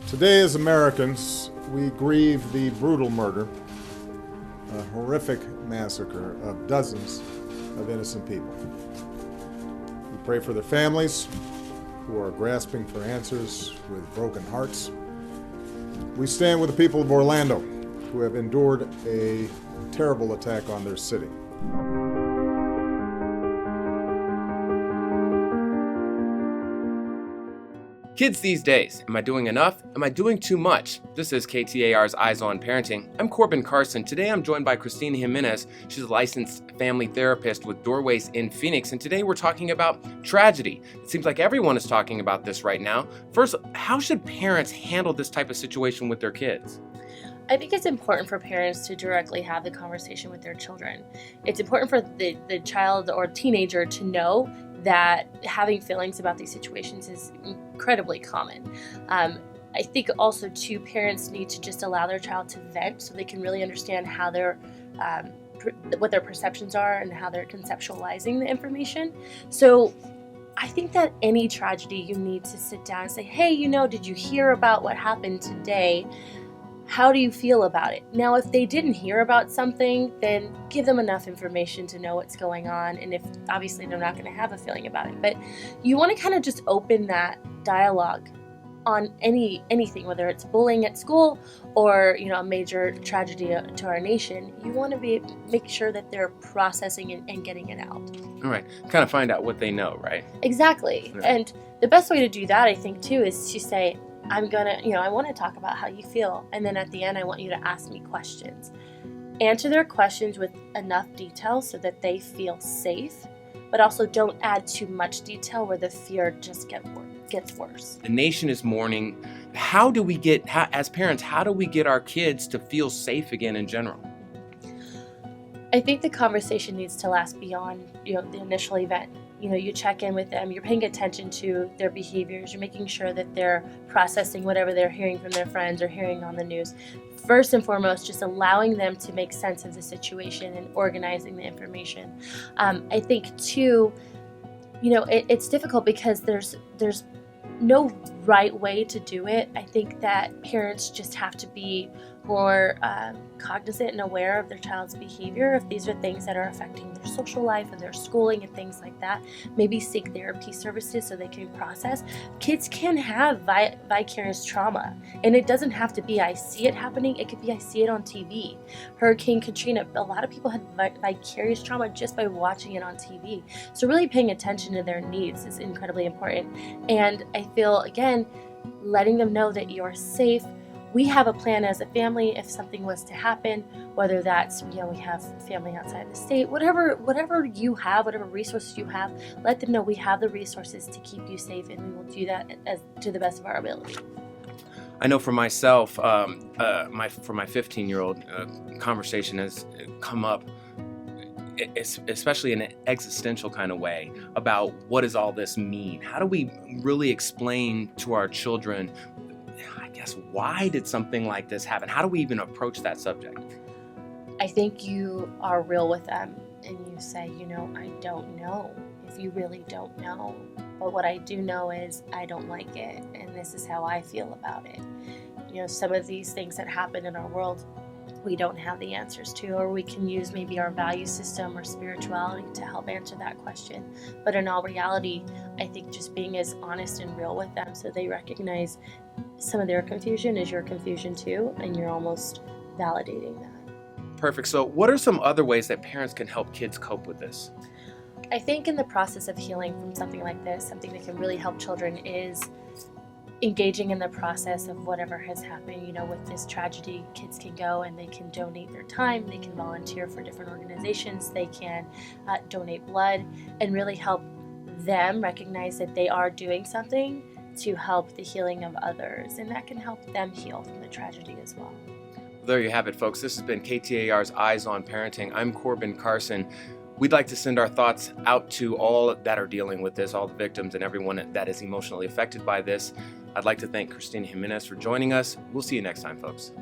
Today, as Americans, we grieve the brutal murder, a horrific massacre of dozens of innocent people. We pray for their families who are grasping for answers with broken hearts. We stand with the people of Orlando who have endured a terrible attack on their city. Kids these days, am I doing enough? Am I doing too much? This is KTAR's Eyes on Parenting. I'm Corbin Carson. Today I'm joined by Christina Jimenez. She's a licensed family therapist with Doorways in Phoenix, and today we're talking about tragedy. It seems like everyone is talking about this right now. First, how should parents handle this type of situation with their kids? I think it's important for parents to directly have the conversation with their children. It's important for the child or teenager to know that having feelings about these situations is incredibly common. I think also too, parents need to just allow their child to vent so they can really understand how what their perceptions are and how they're conceptualizing the information. So I think that any tragedy, you need to sit down and say, hey, did you hear about what happened today? How do you feel about it? Now, if they didn't hear about something, then give them enough information to know what's going on. And if obviously they're not going to have a feeling about it, but you want to kind of just open that dialogue on anything, whether it's bullying at school or a major tragedy to our nation. You want to make sure that they're processing and getting it out. All right, kind of find out what they know, right? Exactly. Yeah. And the best way to do that, I think, too, is to say, I want to talk about how you feel. And then at the end, I want you to ask me questions. Answer their questions with enough detail so that they feel safe, but also don't add too much detail where the fear just gets worse. The nation is mourning. As parents, how do we get our kids to feel safe again in general? I think the conversation needs to last beyond, the initial event. You check in with them, you're paying attention to their behaviors, you're making sure that they're processing whatever they're hearing from their friends or hearing on the news. First and foremost, just allowing them to make sense of the situation and organizing the information. I think too, it's difficult because there's no right way to do it. I think that parents just have to be more cognizant and aware of their child's behavior. If these are things that are affecting their social life and their schooling and things like that, maybe seek therapy services so they can process. Kids can have vicarious trauma, and it doesn't have to be I see it happening. It could be I see it on TV. Hurricane Katrina, a lot of people had vicarious trauma just by watching it on TV. So really paying attention to their needs is incredibly important. And I feel, again, letting them know that you're safe. We have a plan as a family if something was to happen, whether that's, we have family outside the state, whatever you have, whatever resources you have, let them know we have the resources to keep you safe, and we will do that to the best of our ability. I know for myself, for my 15-year-old, conversation has come up, especially in an existential kind of way, about what does all this mean? How do we really explain to our children, why did something like this happen? How do we even approach that subject? I think you are real with them and you say, I don't know if you really don't know. But what I do know is I don't like it, and this is how I feel about it. Some of these things that happen in our world, we don't have the answers to, or we can use maybe our value system or spirituality to help answer that question. But in all reality, I think just being as honest and real with them so they recognize some of their confusion is your confusion too, and you're almost validating that. Perfect. So what are some other ways that parents can help kids cope with this? I think in the process of healing from something like this, something that can really help children is engaging in the process of whatever has happened. With this tragedy, kids can go and they can donate their time, they can volunteer for different organizations, they can donate blood, and really help them recognize that they are doing something to help the healing of others, and that can help them heal from the tragedy as well. There you have it, folks. This has been KTAR's Eyes on Parenting. I'm Corbin Carson. We'd like to send our thoughts out to all that are dealing with this, all the victims and everyone that is emotionally affected by this. I'd like to thank Christina Jimenez for joining us. We'll see you next time, folks.